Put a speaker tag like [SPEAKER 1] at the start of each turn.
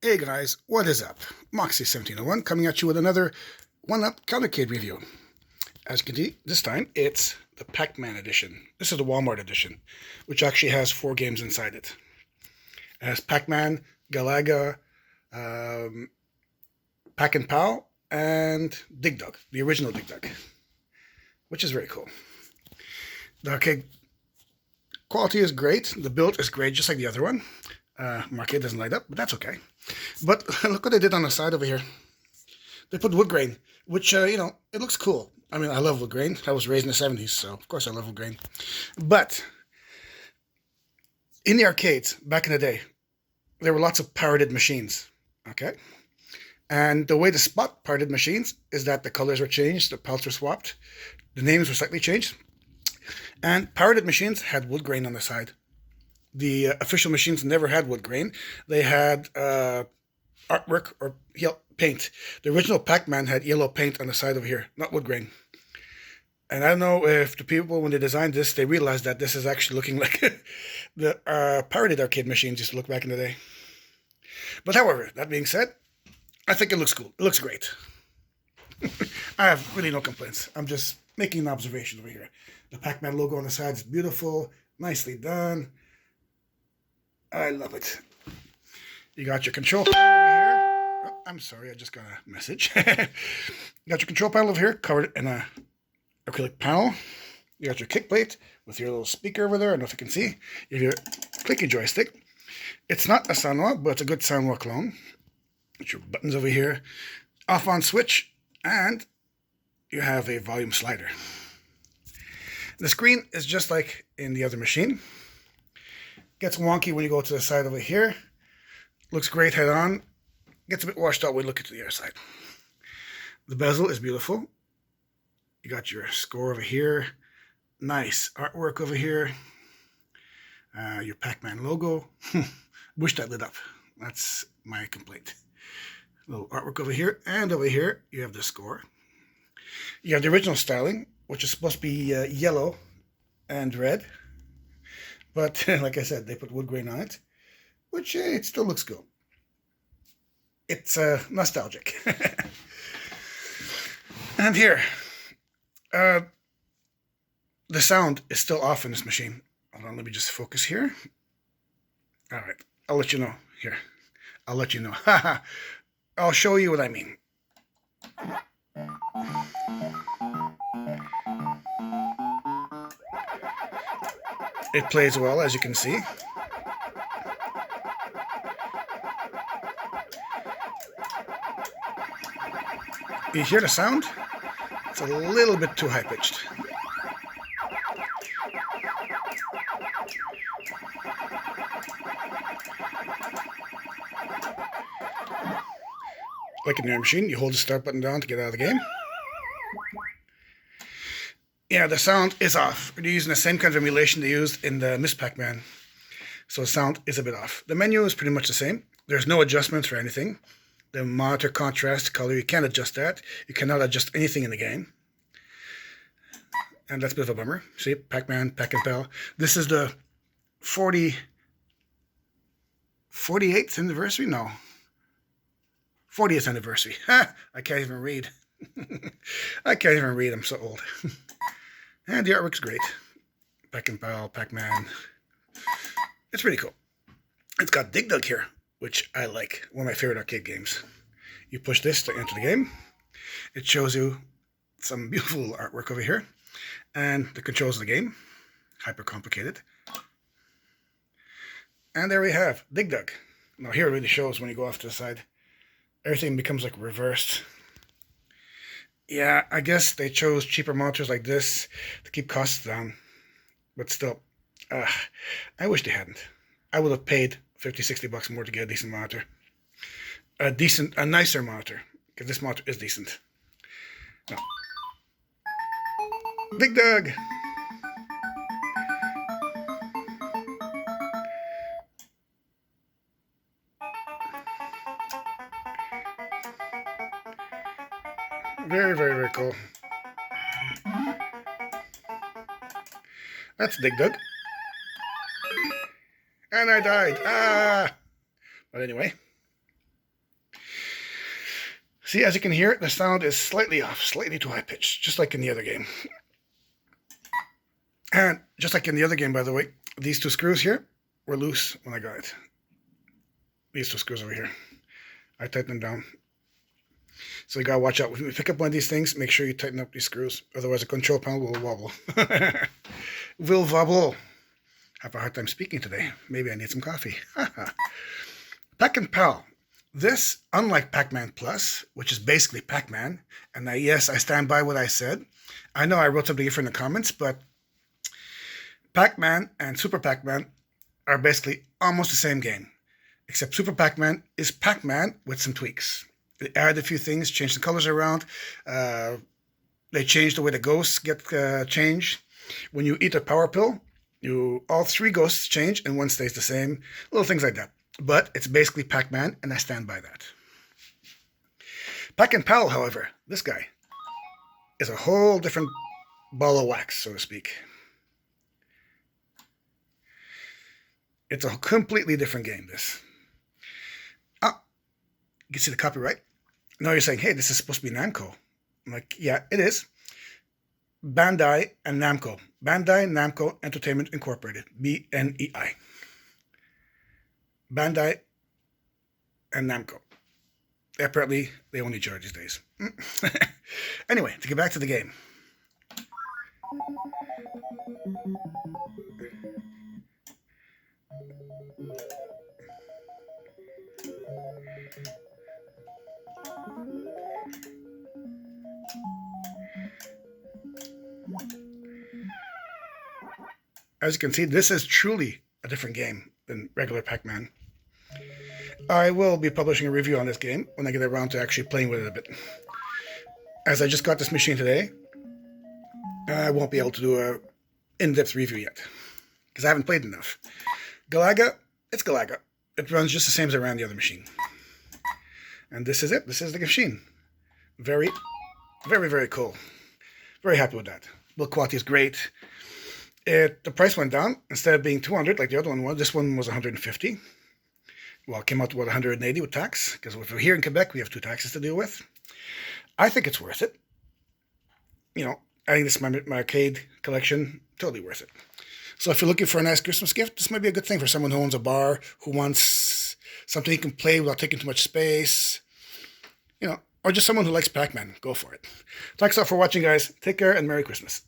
[SPEAKER 1] Hey guys, what is up? Moxie1701 coming at you with another 1up Countercade review. As you can see, this time it's the Pac-Man edition. This is the Walmart edition, which actually has 4 games inside it. It has Pac-Man, Galaga, Pac and Pal, and DigDug, the original DigDug, which is very cool. The arcade quality is great. The build is great, just like the other one. Arcade doesn't light up, but that's okay. But look what they did on the side over here. They put wood grain, which, it looks cool. I mean, I love wood grain. I was raised in the 70s, so of course I love wood grain. But in the arcades, back in the day, there were lots of pirated machines, okay? And the way to spot pirated machines is that the colors were changed, the pelts were swapped, the names were slightly changed, and pirated machines had wood grain on the side. The official machines never had wood grain. They had artwork or paint. The original Pac-Man had yellow paint on the side over here, not wood grain. And I don't know if the people, when they designed this, they realized that this is actually looking like the pirated arcade machines used to look back in the day. But however, that being said, I think it looks cool. It looks great. I have really no complaints. I'm just making an observation over here. The Pac-Man logo on the side is beautiful, nicely done. I love it. You got your control panel over here. Oh, I'm sorry, I just got a message. You got your control panel over here, covered in a acrylic panel. You got your kick plate with your little speaker over there. I don't know if you can see. You have your clicky joystick. It's not a Sanwa, but it's a good Sanwa clone. Got your buttons over here. Off-on switch, and you have a volume slider. The screen is just like in the other machine. Gets wonky when you go to the side over here. Looks great head on. Gets a bit washed out when you look to the other side. The bezel is beautiful. You got your score over here. Nice artwork over here. Your Pac-Man logo. Wish that lit up. That's my complaint. Little artwork over here. And over here, you have the score. You have the original styling, which is supposed to be yellow and red. But like I said, they put wood grain on it, which it still looks good. It's nostalgic. And here, the sound is still off in this machine. Hold on, let me just focus here. All right, I'll let you know. Here, I'll let you know. I'll show you what I mean. It plays well, as you can see. You hear the sound? It's a little bit too high-pitched. Like in your machine, you hold the start button down to get out of the game. Yeah, the sound is off. They're using the same kind of emulation they used in the Miss Pac-Man. So the sound is a bit off. The menu is pretty much the same. There's no adjustments for anything. The monitor contrast, color, you can't adjust that. You cannot adjust anything in the game. And that's a bit of a bummer. See, Pac-Man, Pac and Pal. This is the 48th anniversary? No. 40th anniversary. Ha! I can't even read. I can't even read. I'm so old. And the artwork's great. Pac and Pal, Pac-Man. It's pretty cool. It's got DigDug here, which I like. One of my favorite arcade games. You push this to enter the game. It shows you some beautiful artwork over here. And the controls of the game. Hyper complicated. And there we have DigDug. Now here it really shows when you go off to the side. Everything becomes like reversed. Yeah, I guess they chose cheaper monitors like this to keep costs down. But still, I wish they hadn't. I would have paid $50-$60 more to get a decent monitor. A nicer monitor. Because this monitor is decent. No. DigDug! Very, very, very cool. That's DigDug. And I died. Ah! But anyway, See, as you can hear, the sound is slightly off, slightly too high pitched, just like in the other game. And just like in the other game, by the way, these two screws here were loose when I got it. These two screws over here. I tightened them down. So you gotta watch out. When you pick up one of these things, make sure you tighten up these screws. Otherwise the control panel will wobble. Will wobble. Have a hard time speaking today. Maybe I need some coffee. Pac and Pal. This, unlike Pac-Man Plus, which is basically Pac-Man, and yes, I stand by what I said. I know I wrote something different in the comments, but Pac-Man and Super Pac-Man are basically almost the same game, except Super Pac-Man is Pac-Man with some tweaks. They added a few things, changed the colors around. They changed the way the ghosts get changed. When you eat a power pill, all three ghosts change and one stays the same. Little things like that. But it's basically Pac-Man, and I stand by that. Pac and Pal, however, this guy is a whole different ball of wax, so to speak. It's a completely different game, this. Ah, you can see the copyright. Now you're saying, hey, this is supposed to be Namco. I'm like, yeah, it is. Bandai and Namco. Bandai Namco Entertainment Incorporated. BNEI. Bandai and Namco. Apparently, they own each other these days. Anyway, to get back to the game. As you can see, this is truly a different game than regular Pac-Man. I will be publishing a review on this game when I get around to actually playing with it a bit. As I just got this machine today, I won't be able to do an in-depth review yet, because I haven't played enough. Galaga, it's Galaga. It runs just the same as I ran the other machine. And this is it. This is the machine. Very, very, very cool. Very happy with that. Build quality is great. The price went down. Instead of being $200 like the other one was, this one was $150. Well, it came out to about $180 with tax, because if we're here in Quebec, we have 2 taxes to deal with. I think it's worth it. You know, adding this to my arcade collection, totally worth it. So if you're looking for a nice Christmas gift, this might be a good thing for someone who owns a bar, who wants something he can play without taking too much space, you know, or just someone who likes Pac-Man. Go for it. Thanks a lot for watching, guys. Take care and Merry Christmas.